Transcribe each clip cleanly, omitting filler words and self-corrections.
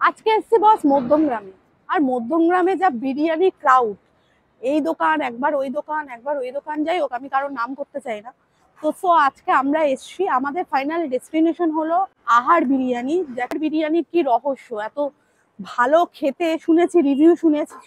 আজকে এসছি বস মধ্যমগ্রামে। আর মধ্যমগ্রামে যা বিরিয়ানি ক্রাউড, এই দোকান একবার ওই দোকান একবার ওই দোকান, যাই হোক আমি কারোর নাম করতে চাই না। তো আজকে আমরা এসছি, আমাদের ফাইনাল ডেস্টিনেশন হলো আহার বিরিয়ানি। বিরিয়ানির কি রহস্য, এত ভালো খেতে শুনেছি, রিভিউ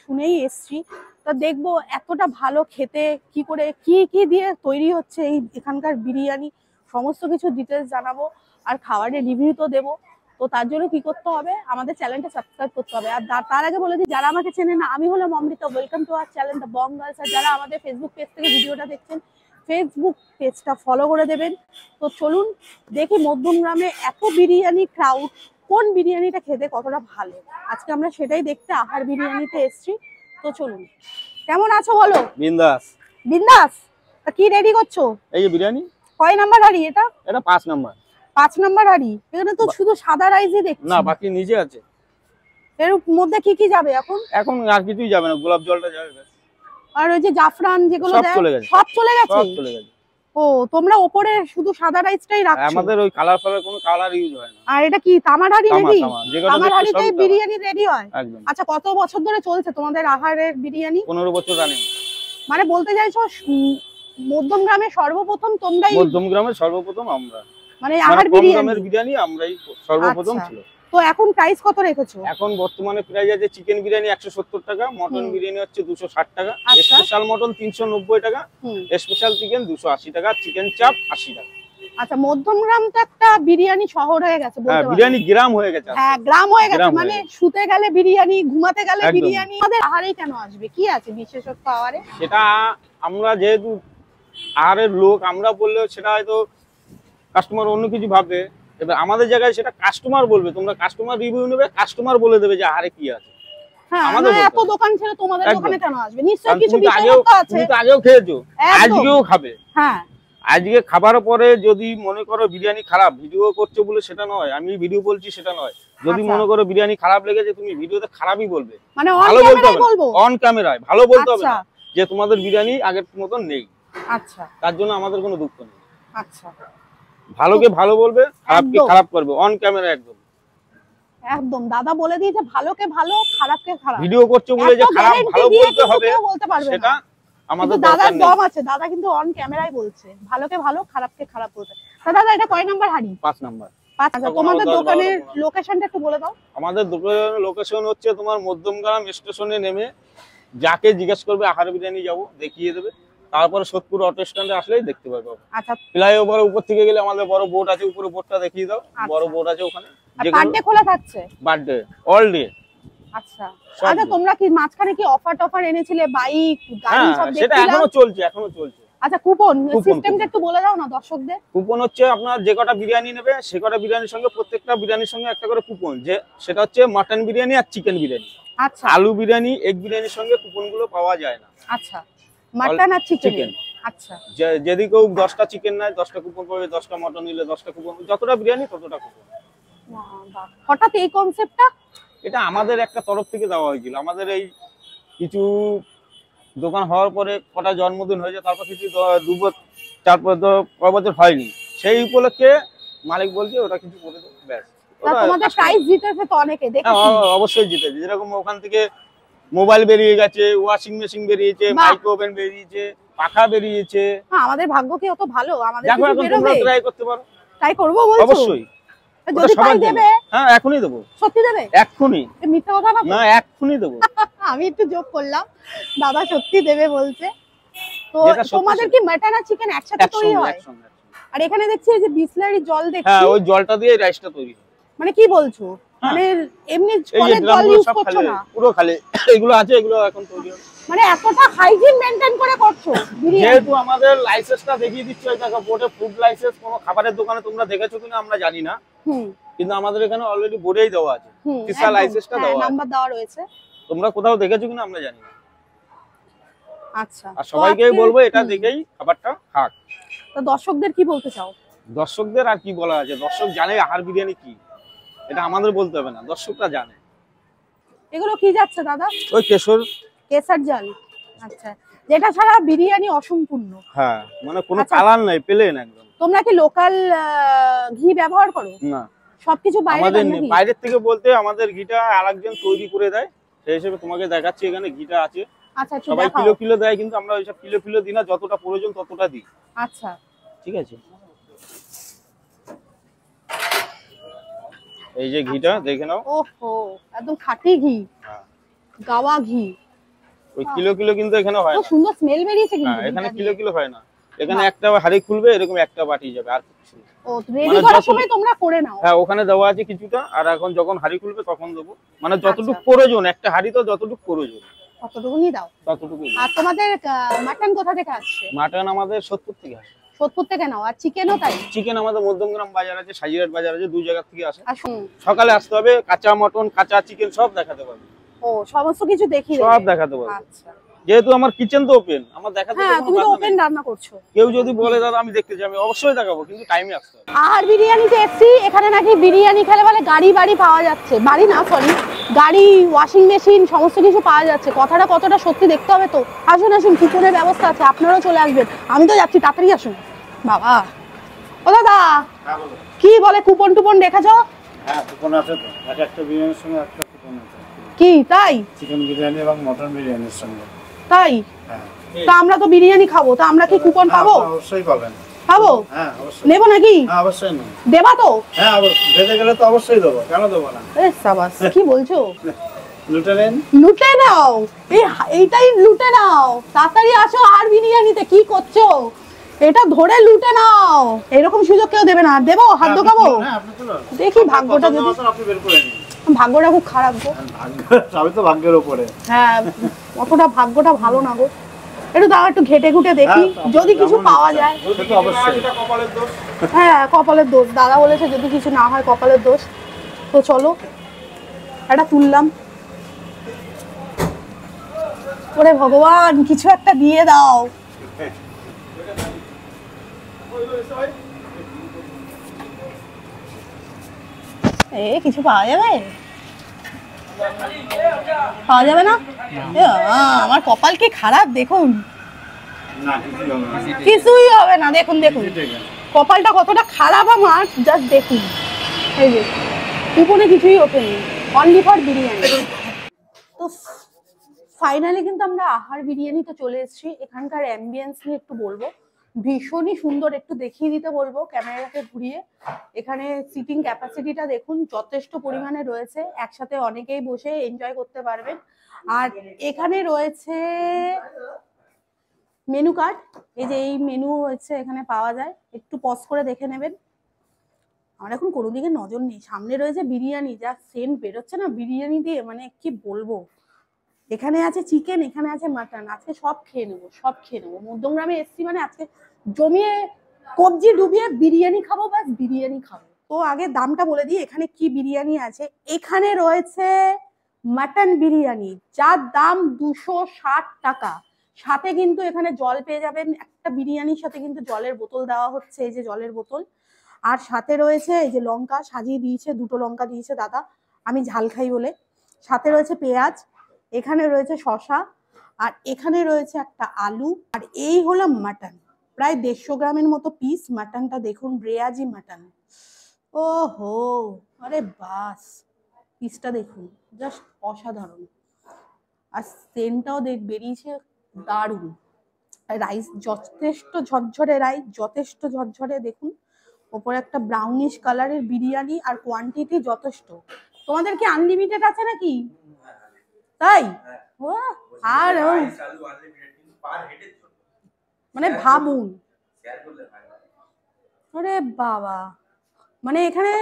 শুনেই এসছি। তা দেখবো এতটা ভালো খেতে কি করে, কি কি দিয়ে তৈরি হচ্ছে এই এখানকার বিরিয়ানি, সমস্ত কিছু ডিটেলস জানাবো। আর খাবারের রিভিউ তো দেবো। তো তার জন্য কি করতে হবে, আমাদের চ্যানেলটা সাবস্ক্রাইব করতে হবে। আর তার আগে বলে দিই, যারা আমাকে চেনে না, আমি হলাম Amrita, welcome to our channel the Bong girls. আর যারা আমাদের ফেসবুক পেজ থেকে ভিডিওটা দেখছেন, ফেসবুক পেজটা ফলো করে দেবেন। তো চলুন দেখি মধ্যমগ্রামে এত বিরিয়ানি ক্রাউড, কোন বিরিয়ানিটা খেতে কতটা ভালো, আজকে আমরা সেটাই দেখতে আহার বিরিয়ানিতে এসছি। তো চলুন, কেমন আছো বলো? বিন্দাস। বিন্দাস। তা কি রেডি করছো? এই যে বিরিয়ানি। কয় নাম্বার হাড়ি এটা? এটা 5 নাম্বার। 5 নাম্বার হাড়ি। এখানে তো শুধু সাদা রাইসই দেখছি। না, বাকি নিচে আছে। এর মধ্যে কি কি যাবে এখন? এখন আর কিছুই যাবে না, গোলাপ জলটা যাবে ব্যাস। আর ওই যে জাফরান যেগুলো সব দেয় চলে গেছে। সব চলে গেছে। সব চলে গেছে। ও, তোমরা উপরে শুধু সাদা রাইসটাই রাখছো? আমাদের ওই কালার ফালার কোনো কালার ইউজ হয় না। আর এটা কি তামার হাড়ি নাকি? তামার হাড়িতেই সব বিরিয়ানি রেডি হয় একদম। আচ্ছা, কত বছর ধরে চলছে তোমাদের আহারের বিরিয়ানি? 15 বছর রানিং। মানে বলতে চাইছো মধ্যমগ্রামে সর্বপ্রথম তোমরাই? মধ্যমগ্রামের সর্বপ্রথম আমরা, মানে আহার বিরিয়ানি বিরিয়ানি আমরাই সর্বপ্রথম ছিল। তো এখন প্রাইস কত রেখেছো? এখন বর্তমানে প্রাইস আছে চিকেন বিরিয়ানি 170 টাকা, মটন বিরিয়ানি হচ্ছে 260 টাকা, স্পেশাল মটন 390 টাকা, স্পেশাল চিকেন 280 টাকা, চিকেন চাপ 80 টাকা। আচ্ছা, মধ্যমগ্রাম তো একটা বিরিয়ানি শহর হয়ে গেছে বলতে পারো। বিরিয়ানি গ্রাম হয়ে গেছে। হ্যাঁ, গ্রাম হয়ে গেছে। মানে শুতে গেলে বিরিয়ানি, ঘুমাতে গেলে বিরিয়ানি। আমাদের আহারেই কেন আসবে, কি আছে বিশেষত্ব আহারে? সেটা আমরা যেহেতু আহারের লোক, আমরা বললেও সেটা হয়তো কাস্টমার অন্য কিছু ভাববে। এবার আমাদের জায়গায় সেটা কাস্টমার বলবে, তোমরা কাস্টমার রিভিউ নেবে, কাস্টমার বলে দেবে যে আহারে কি আছে। হ্যাঁ, আমাদের এত দোকান ছেড়ে তোমাদের দোকানে কেন আসবে? নিশ্চয়ই কিছু বিশেষত্ব আছে। তুমি তো আগেও খেয়েছো, আজকেও খাবে। হ্যাঁ, আজকে খাবার পরে যদি মনে করো বিরিয়ানি খারাপ, ভিডিও করছো বলে সেটা নয়, আমি ভিডিও বলছি সেটা নয়। যদি মনে করো বিরিয়ানি খারাপ লেগেছে, তুমি ভিডিওতে খারাপই বলবে, মানে ভালো বলতে হবে, অন ক্যামেরায় ভালো বলতে হবে না যে তোমাদের বিরিয়ানি আগের মতন নেই। আচ্ছা, তার জন্য আমাদের কোনো দুঃখ নেই। আচ্ছা, ভালোকে ভালো বলবে, খারাপকে খারাপ করবে, অন ক্যামেরা একদম। একদম দাদা বলে দিয়েছে, ভালোকে ভালো, খারাপকে খারাপ। ভিডিও করছো বলে যে খারাপ ভালো বলতে হবে সেটা আমাদের দাদার দম আছে। দাদা কিন্তু অন ক্যামেরায় বলছে ভালোকে ভালো, খারাপকে খারাপ বলতে। দাদা এটা কয় নাম্বার হাড়ি? 5 নাম্বার। আচ্ছা, তোমাদের দোকানের লোকেশনটা একটু বলে দাও। আমাদের দোকানের লোকেশন হচ্ছে তোমার মধ্যমগ্রাম স্টেশনে নেমে যাকে জিজ্ঞেস করবে আহার বিরিয়ানি যাবো দেখিয়ে দেবে, তারপরে সোদপুর অটো স্ট্যান্ডে আসলেই দেখতে পারবে। আচ্ছা, ফ্লাইওভারের উপর থেকে গেলে আমাদের বড় বোর্ড আছে, উপরে বোর্ডটা দেখিয়ে দাও। বড় বোর্ড আছে ওখানে। বার্থডে খোলা থাকছে? Birthday all day. আচ্ছা, আচ্ছা, তোমরা কি মাঝখানে কি অফার এনেছিলে, বাইক গাড়ি সব দেখছিলাম? সেটা এখনো চলছে। আচ্ছা, কুপন সিস্টেমটা একটু বলে দাও না দর্শকদের। কুপন হচ্ছে আপনার যে কটা বিরিয়ানি নেবে সে কটা বিরিয়ানির সঙ্গে, প্রত্যেকটা বিরিয়ানির সঙ্গে একটা করে কুপন, যে সেটা হচ্ছে মাটন বিরিয়ানি আর চিকেন বিরিয়ানি। আচ্ছা, আলু বিরিয়ানি, এগ বিরিয়ানির সঙ্গে কুপনগুলো পাওয়া যায় না। আচ্ছা, মাটন আর চিকেন। আচ্ছা, যদি কেউ 10টা চিকেন নেয় 10টা কুপন পাবে, 10টা মটন নিলে 10টা কুপন, যতটা বিরিয়ানি ততটা কুপন। হঠাৎ এই কনসেপ্টটা? এটা আমাদের একটা তরফ থেকে দেওয়া হয়েছিল। আমাদের এই কিছু দোকান হওয়ার পরে কটা জন্মদিন হয়েছে, তারপর কিছু 2 বছর 4 বছর হয়নি, সেই উপলক্ষে মালিক বলছে ওটা কিছু করে দেবো ব্যাস। তোমাদের প্রাইস জিতেছে তো অনেকে দেখেছি। অবশ্যই জিতেছে। যেরকম ওখান থেকে মোবাইল বেরিয়ে গেছে, ওয়াশিং মেশিন বেরিয়েছে, মাইক্রো ওভেন বেরিয়েছে, পাখা বেরিয়েছে। আমাদের ভাগ্য কি অত ভালো? আমাদের দেখো এখন তোমরা ট্রাই করতে পারো। ট্রাই করব বলছো? অবশ্যই। যদি পাই দেবে? হ্যাঁ, এখনই দেবো। সত্যি দেবে? এখনই। মিথ্যা কথা না? না, এখনই দেবো। আমি একটু জোক করলাম, দাদা সত্যি দেবে বলছে। তো তোমাদের কি মাটন আর চিকেন একসাথে তৈরি হয়? আর এখানে দেখছি যে বিসলারি জল দেখছি। হ্যাঁ, ওই জলটা দিয়ে রাইসটা তৈরি হয়। মানে কি বলছো? মানে এমনি কলের জল ইউজ করছো না? পুরো খালি এগুলো আছে, এগুলো এখন তৈরি হয়। মানে এতটা হাইজিন মেইনটেইন করে করছো? যেহেতু আমাদের লাইসেন্সটা দেখিয়ে দিচ্ছ, এই দেখো বোর্ডে ফুড লাইসেন্স। কোনো খাবারের দোকানে তোমরা দেখেছো কিনা আমরা জানি না, কিন্তু আমাদের এখানে অলরেডি বোর্ডেই দেওয়া আছে, ফিসা লাইসেন্সটা দেওয়া আছে, নাম্বার দেওয়া রয়েছে। তোমরা কোথাও দেখেছো কিনা আমরা জানি না। আচ্ছা, আর সবাইকেই বলবো এটা দেখেই খাবারটা খাক। তো দর্শকদের কি বলতে চাও? দর্শকদের আর কি বলা আছে, দর্শক জানে আহার বিরিয়ানি কি, এটা আমাদের বলতে হবে না, দর্শকরা জানে। এগুলো কি যাচ্ছে দাদা? ওই কেশর জাল। আচ্ছা, যেটা ছাড়া বিরিয়ানি অসম্পূর্ণ। হ্যাঁ, মানে কোনো কালার নাই, প্লেন একদম। তোমরা কি লোকাল ঘি ব্যবহার করো? না, সবকিছু বাইরে আমাদের নাকি? বাইরের থেকে বলতে আমাদের ঘিটা আরেকজন তৈরি করে দেয়, সেই হিসেবে তোমাকে দেখাচ্ছি এখানে ঘিটা আছে। আচ্ছা একটু সবাই দেখাও। কিলো কিলো দেয়, কিন্তু আমরা ওইসব কিলো কিলো দিই না, যতটা প্রয়োজন ততটা দিই। আচ্ছা ঠিক আছে, এই যে ঘিটা দেখে নাও। ওহো, একদম খাঁটি ঘি, হ্যাঁ, গাওয়া ঘি। ওই কিলো কিলো কিন্তু এখানে হয় খুব না। সুন্দর স্মেল বেরিয়েছে কিন্তু হ্যাঁ, এখানে ঘিটা কিলো দিয়ে। কিলো হয় না, এখানে বাহ। একটা হাঁড়ি খুলবে, এরকম একটা বাটি যাবে, আর কিছু না। ও রেডি মানে করার যত- সময় তোমরা করে নাও? হ্যাঁ, ওখানে দেওয়া আছে কিছুটা, আর এখন যখন হাঁড়ি খুলবে তখন দেবো, মানে যতটুকু আচ্ছা। প্রয়োজন, একটা হাঁড়ি তো যতটুকু প্রয়োজন কতটুকুনি দাও। ততটুকু। আর তোমাদের মাটন কোথা থেকে আসছে? মাটন আমাদের 70 থেকে আসে। সোদপুর থেকে নাও, আর চিকেনও তাই? চিকেন আমাদের মধ্যমগ্রাম বাজার আছে, সাজিরহাট বাজার আছে, দুই জায়গা থেকে আসে। আর সকালে আসতে হবে, কাঁচা মটন কাঁচা চিকেন সব দেখাতে পারবে। ও সমস্ত কিছু দেখিয়ে সব দেবে? দেখাতে পারবে। আচ্ছা যেহেতু আমার কিচেন তো ওপেন, আমার দেখাতে হ্যাঁ, কোনো তুমি তো বাধা ওপেন নেই। রান্না করছো। কেউ যদি বলে দাদা আমি দেখতে চাই, আমি অবশ্যই দেখাবো, কিন্তু টাইমে আসতে হবে। আর বিরিয়ানিতে এসছি, এখানে নাকি বিরিয়ানি খেলে বলে গাড়ি বাড়ি পাওয়া যাচ্ছে, বাড়ি না সরি, গাড়ি, ওয়াশিং মেশিন সমস্ত কিছু পাওয়া যাচ্ছে। কথাটা কতটা সত্যি দেখতে হবে তো। আসুন আসুন, কুপনের ব্যবস্থা আছে, আপনারাও চলে আসবেন। আমি তো যাচ্ছি, তাড়াতাড়ি আসুন। বাবা, ও দাদা, কি বলে কুপন টুপন রেখেছো? হ্যাঁ, কুপন আছে তো, একটা বিরিয়ানির সঙ্গে একটা কুপন আছে। কি তাই? চিকেন বিরিয়ানি এবং মটন বিরিয়ানির সঙ্গে। তাই? হ্যাঁ, তা আমরা তো বিরিয়ানি খাবো, তা আমরা কি কুপন পাবো? হ্যাঁ, অবশ্যই পাবেন। পাবো? হ্যাঁ, অবশ্যই। নেবো নাকি? হ্যাঁ, অবশ্যই নেব। দেবা তো? হ্যাঁ, বেঁধে গেলে তো অবশ্যই দেবো, কেন দেবো না? এ সাবাস, কি বলছো? লুটে নেন। লুটে নাও, এইটাই লুটে নাও, তাড়াতাড়ি আসো। আর বিরিয়ানিতে কি করছো? এটা ধরে লুটে নাও, এরকম সুযোগ কেউ দেবে না। দেবো, হাত হ্যাঁ, দোকাবো? হ্যাঁ, আপনি তুলুন। দেখি ভাগ্যটা পছন্দ যদি, মতন আপনি বের করে নিন। ভাগ্যটা খুব খারাপ গো। ভাগ্য সবই তো ভাগ্যের উপরে। হ্যাঁ, অতটা ভাগ্যটা ভালো না গো। একটু দাও, একটু ঘেটে ঘুটে দেখি, হ্যাঁ, যদি কিছু যেমন পাওয়া ইচ্ছা। যায়। সে তো অবশ্যই। এটা কপালের দোষ। হ্যাঁ, কপালের দোষ, দাদা বলেছে যদি কিছু না হয় কপালের দোষ। তো চলো, এটা তুললাম। ওরে ভগবান, কিছু একটা দিয়ে দাও। কিছু পাওয়া যাবে? পাওয়া যাবে না? আমার কপাল কি খারাপ দেখুন। না, কিছুই হবে না। কিছুই হবে না, দেখুন দেখুন ঠিক আছে। কপালটা কতটা খারাপ আমার, জাস্ট দেখুন। এই যে উপরে কিছুই ওঠেনি, অনলি ফর বিরিয়ানি। তো ফাইনালি কিন্তু আমরা আহার বিরিয়ানিতে চলে এসেছি। এখানকার অ্যাম্বিয়েন্স নিয়ে একটু বলবো, ভীষণই সুন্দর, একটু দেখিয়ে দিতে বলবো ক্যামেরাকে ঘুরিয়ে। এখানে সিটিং ক্যাপাসিটিটা দেখুন, যথেষ্ট পরিমাণে রয়েছে, একসাথে অনেকেই বসে এনজয় করতে পারবেন। আর এখানে রয়েছে মেনু কার্ড, এই যে এই মেনু হচ্ছে এখানে পাওয়া যায়, একটু পজ করে দেখে নেবেন। আমার এখন কোনো দিকে নজর নেই, সামনে রয়েছে বিরিয়ানি, যা সেন্ট বেরোচ্ছে না বিরিয়ানি দিয়ে, মানে কি বলবো। এখানে আছে চিকেন, এখানে আছে মাটন, আজকে সব খেয়ে নেবো, সব খেয়ে নেবো। মধ্যমগ্রামে এসছি মানে আজকে জমিয়ে কবজি ডুবিয়ে বিরিয়ানি খাবো, ব্যাস বিরিয়ানি খাবো। তো আগে দামটা বলে দিই, এখানে কি বিরিয়ানি আছে। এখানে রয়েছে মাটন বিরিয়ানি, যার দাম 260 টাকা। সাথে কিন্তু এখানে জল পেয়ে যাবেন, একটা বিরিয়ানির সাথে কিন্তু জলের বোতল দেওয়া হচ্ছে, এই যে জলের বোতল। আর সাথে রয়েছে এই যে লঙ্কা সাজিয়ে দিয়েছে, 2টো লঙ্কা দিয়েছে দাদা, আমি ঝাল খাই বলে। সাথে রয়েছে পেঁয়াজ, এখানে রয়েছে শসা, আর এখানে রয়েছে একটা আলু। আর এই হলো মাটন, প্রায় 150 গ্রামের মতো পিস। মাটনটা দেখুন, রেয়াজি মাটন। ও হো, আরে বাস, পিসটা দেখুন, জাস্ট অসাধারণ। আর সেন্টটাও বেরিয়েছে দারুণ। রাইস যথেষ্ট ঝরঝরে, রাইস যথেষ্ট ঝরঝরে দেখুন। ওপরে একটা ব্রাউনিশ কালারের বিরিয়ানি, আর কোয়ান্টিটি যথেষ্ট। তোমাদের কি আনলিমিটেড আছে নাকি? তাই? ও, আর মানে ভাবুন, আরে বাবা, মানে এখানে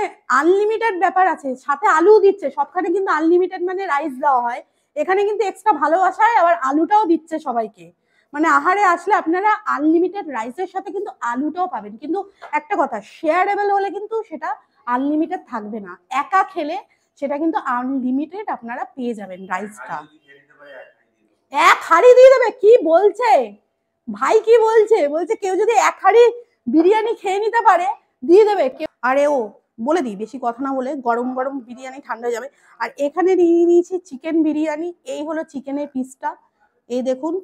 আনলিমিটেড ব্যাপার আছে, সাথে আলু দিচ্ছে সবখানে, কিন্তু আনলিমিটেড মানে রাইস দেওয়া হয়, এখানে কিন্তু এক্সট্রা ভালোবাসায় আবার আলুটাও দিচ্ছে সবাইকে। মানে আহারে আসলে আপনারা আনলিমিটেড রাইসের সাথে কিন্তু আলুটাও পাবেন, কিন্তু একটা কথা, শেয়ারেবল হলে কিন্তু সেটা আনলিমিটেড থাকবে না, একা খেলে সেটা কিন্তু আনলিমিটেড আপনারা পেয়ে যাবেন রাইসটা। এক হাঁড়ি দিয়ে দেবে? কি বলছে ভাই, কি বলছে? বলছে কেউ যদি এক হাঁড়ি বিরিয়ানি খেয়ে নিতে পারে দিয়ে দেবে কেউ। আরে ও বলে দিই, বেশি কথা না বলে, গরম গরম বিরিয়ানি ঠান্ডা হয়ে যাবে। আর এখানে নিয়ে নিয়েছি চিকেন বিরিয়ানি, এই হলো চিকেনের পিসটা, এই দেখুন।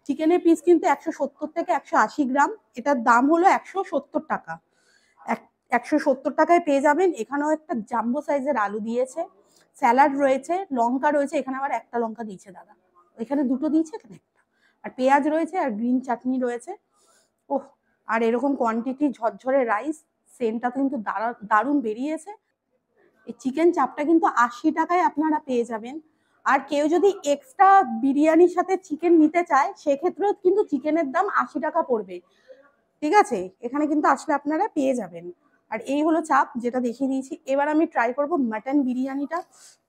চিকেনের পিস কিন্তু 170 থেকে 180 গ্রাম, এটার দাম হলো 170 টাকা। 170 টাকায় পেয়ে যাবেন। এখানেও একটা জাম্বো সাইজের আলু দিয়েছে, স্যালাড রয়েছে, লঙ্কা রয়েছে, এখানে আবার একটা লঙ্কা দিয়েছে দাদা, এখানে দুটো দিয়েছে, এখানে একটা, আর পেঁয়াজ রয়েছে আর গ্রিন চাটনি রয়েছে। ওহ, আর এরকম কোয়ান্টিটি ঝরঝরে রাইস, সেন্টটা কিন্তু দারুণ বেরিয়েছে। এই চিকেন চাপটা কিন্তু 80 টাকায় আপনারা পেয়ে যাবেন। আর কেউ যদি এক্সট্রা বিরিয়ানির সাথে চিকেন নিতে চায় সেক্ষেত্রেও কিন্তু চিকেনের দাম 80 টাকা পড়বে, ঠিক আছে? এখানে কিন্তু আসলে আপনারা পেয়ে যাবেন। আর এই হলো চাপ, যেটা দেখিয়ে দিয়েছি। এবার আমি ট্রাই করব মাটন বিরিয়ানিটা।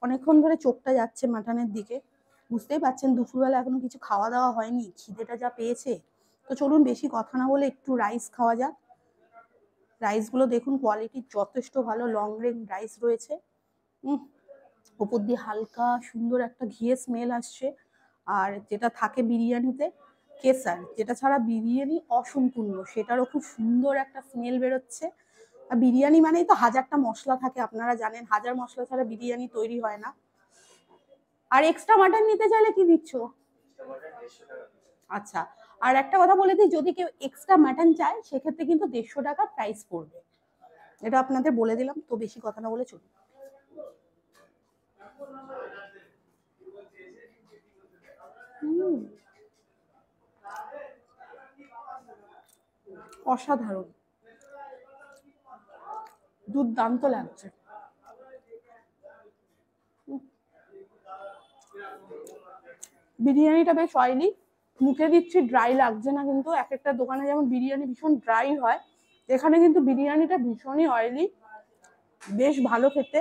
অনেকক্ষণ ধরে চোখটা যাচ্ছে মাটনের দিকে, বুঝতেই পারছেন দুপুরবেলা এখনো কিছু খাওয়া দাওয়া হয়নি, খিদেটা যা পেয়েছে। তো চলুন বেশি কথা না বলে একটু রাইস খাওয়া যাক। রাইসগুলো দেখুন কোয়ালিটি যথেষ্ট ভালো, লং রেঞ্জ রাইস রয়েছে। উপর দিয়ে হালকা সুন্দর একটা ঘিয়ে স্মেল আসছে। আর যেটা থাকে বিরিয়ানিতে কেসার, যেটা ছাড়া বিরিয়ানি অসম্পূর্ণ, সেটারও খুব সুন্দর একটা স্মেল বেরোচ্ছে। আর বিরিয়ানি মানেই তো হাজারটা মশলা থাকে, আপনারা জানেন, হাজার মশলা ছাড়া বিরিয়ানি তৈরি হয় না। আর এক্সট্রা মাটন নিতে চাইলে কি দিচ্ছ? আচ্ছা, আর একটা কথা বলে দিই, যদি কেউ এক্সট্রা মাটন চায় সেক্ষেত্রে কিন্তু 150 টাকা প্রাইস পড়বে, এটা আপনাদের বলে দিলাম। তো বেশি কথা না বলে চলুন। অসাধারণ, দুর্দান্ত লাগছে। বিরিয়ানিটা বেশ অয়েলি, মুখে দিচ্ছি ড্রাই লাগছে না কিন্তু। এক একটা দোকানে যেমন বিরিয়ানি ভীষণ ড্রাই হয়, এখানে কিন্তু বিরিয়ানিটা ভীষণই অয়েলি, বেশ ভালো খেতে।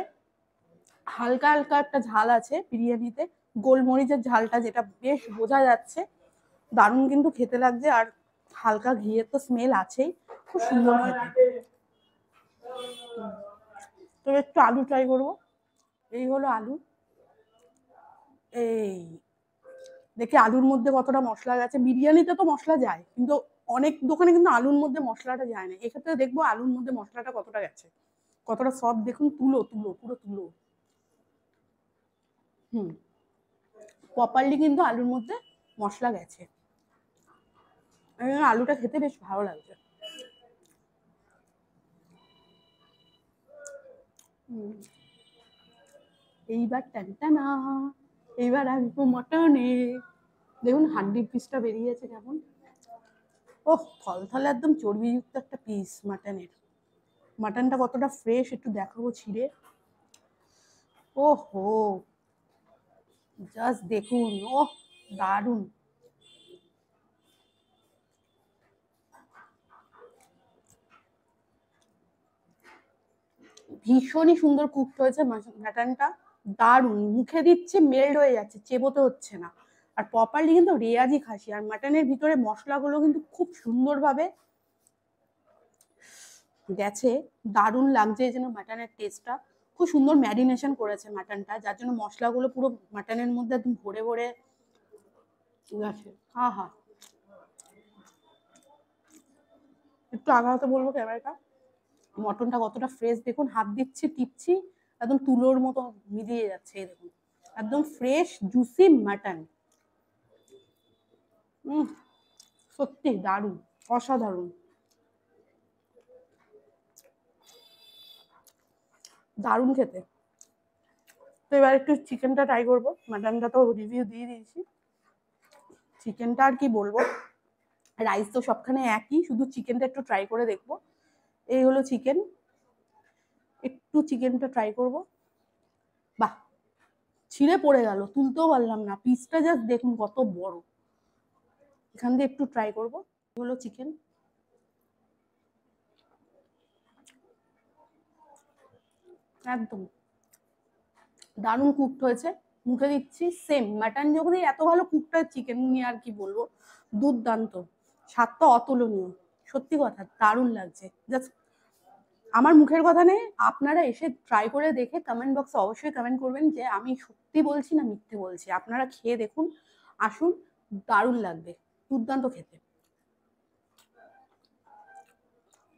হালকা হালকা একটা ঝাল আছে বিরিয়ানিতে, গোলমরিচের ঝালটা, যেটা বেশ বোঝা যাচ্ছে। দারুণ কিন্তু খেতে লাগছে। আর হালকা ঘিয়ের তো স্মেল আছেই, খুব সুন্দর খেতে। তো একটু আলু ট্রাই করবো। এই হলো আলু, এই দেখি আলুর মধ্যে কতটা মশলা গেছে। বিরিয়ানিতে তো মশলা যায়, কিন্তু অনেক দোকানে কিন্তু আলুর মধ্যে মশলাটা যায় না। এক্ষেত্রে দেখবো আলুর মধ্যে মশলাটা কতটা গেছে, কতটা সফট দেখুন, তুলো তুলো, পুরো তুলো। প্রপারলি কিন্তু আলুর মধ্যে মশলা গেছে। আলুটা খেতে বেশ ভালো লাগছে। এইবার টানটানা, এইবার আসবো মটনে। দেখুন হাড্ডির পিসটা বেরিয়েছে কেমন, ও থলথলে একদম চর্বিযুক্ত একটা পিস মাটনের। মাটনটা কতটা ফ্রেশ একটু দেখাবো ছিঁড়ে। ওহো, জাস্ট দেখুন, ও দারুণ। ভীষণই সুন্দর কুকড হয়েছে মাটনটা, দারুণ, মুখে দিচ্ছে মেল্ট হয়ে যাচ্ছে, চেবোতে হচ্ছে না। আর প্রপারলি কিন্তু রেয়াজি খাসি, আর মাটনের ভিতরে মশলাগুলো কিন্তু খুব সুন্দরভাবে গেছে, দারুণ লাগছে। এই জন্য মাটনের টেস্টটা খুব সুন্দর ম্যারিনেশন করেছে মাটনটা, যার জন্য মশলাগুলো পুরো মাটনের মধ্যে একদম ভরে ভরে গেছে। হা হা, একটু আগাতে বলবো ক্যামেরাটা। মটনটা কতটা ফ্রেশ দেখুন, হাত দিচ্ছি টিপছি, একদম তুলোর মতো মিলিয়ে যাচ্ছে। এই দেখুন একদম ফ্রেশ জুসি মাটন। সত্যি দারুণ, অসাধারণ, দারুণ খেতে। তো এবার একটু চিকেনটা ট্রাই করবো, মাটনটা তো রিভিউ দিয়ে দিয়েছি। চিকেনটা আর কি বলবো, রাইস তো সবখানে একই, শুধু চিকেনটা একটু ট্রাই করে দেখবো। এই হলো চিকেন, একটু চিকেনটা ট্রাই করব। বাহ, ছিঁড়ে পড়ে গেল, তুলতেও পারলাম না, পিসটা জাস্ট দেখুন কত বড়। এখান দিয়ে একটু ট্রাই করব। হলো চিকেন, একদম দারুণ কুকড হয়েছে, মুখে দিচ্ছি সেম মাটন যখন এত ভালো কুকড হয়, চিকেন নিয়ে আর কি বলবো, দুর্দান্ত, স্বাদটা অতুলনীয়। সত্যি কথা দারুণ লাগছে। জাস্ট আমার মুখের কথা নেই, আপনারা এসে ট্রাই করে দেখে কমেন্ট বক্সে অবশ্যই কমেন্ট করবেন যে আমি সত্যি বলছি না মিথ্যে বলছি। আপনারা খেয়ে দেখুন, আসুন, দারুণ লাগবে, দুর্দান্ত খেতে।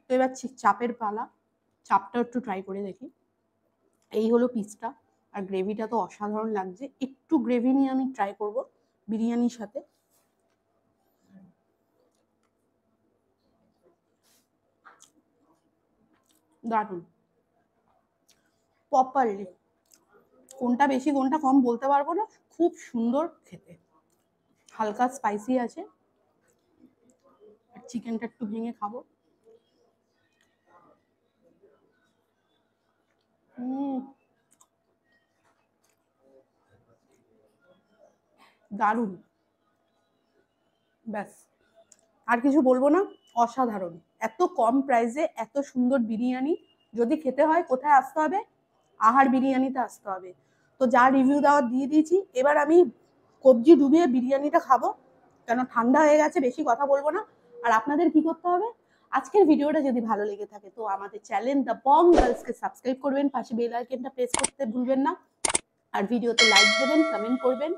তো এবার চাপের পালা, চাপটা একটু ট্রাই করে দেখি। এই হলো পিসটা, আর গ্রেভিটা তো অসাধারণ লাগছে। একটু গ্রেভি নিয়ে আমি ট্রাই করব বিরিয়ানির সাথে। দারুণ প্রপারলি, কোনটা বেশি কোনটা কম বলতে পারবো না, খুব সুন্দর খেতে, হালকা স্পাইসি আছে। চিকেনটা একটু ভেঙে খাবো। দারুণ, ব্যাস আর কিছু বলবো না, অসাধারণ। এত কম প্রাইসে এত সুন্দর বিরিয়ানি যদি খেতে হয় কোথায় আসতে হবে? আহার বিরিয়ানিতে আসতে হবে। তো যা রিভিউ দেওয়ার দিয়ে দিয়েছি, এবার আমি কবজি ডুবিয়ে বিরিয়ানিটা খাবো, কেন ঠান্ডা হয়ে গেছে, বেশি কথা বলবো না। আর আপনাদের কি করতে হবে, আজকের ভিডিওটা যদি ভালো লেগে থাকে তো আমাদের চ্যানেল দ্য বং গার্লসকে সাবস্ক্রাইব করবেন, পাশে বেল আইকনটা প্রেস করতে ভুলবেন না, আর ভিডিওতে লাইক দেবেন, কমেন্ট করবেন।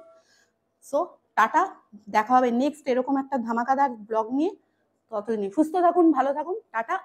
সো টাটা, দেখা হবে নেক্সট এরকম একটা ধামাকাদার ব্লগ নিয়ে। ততদিন সুস্থ থাকুন, ভালো থাকুন, টাটা।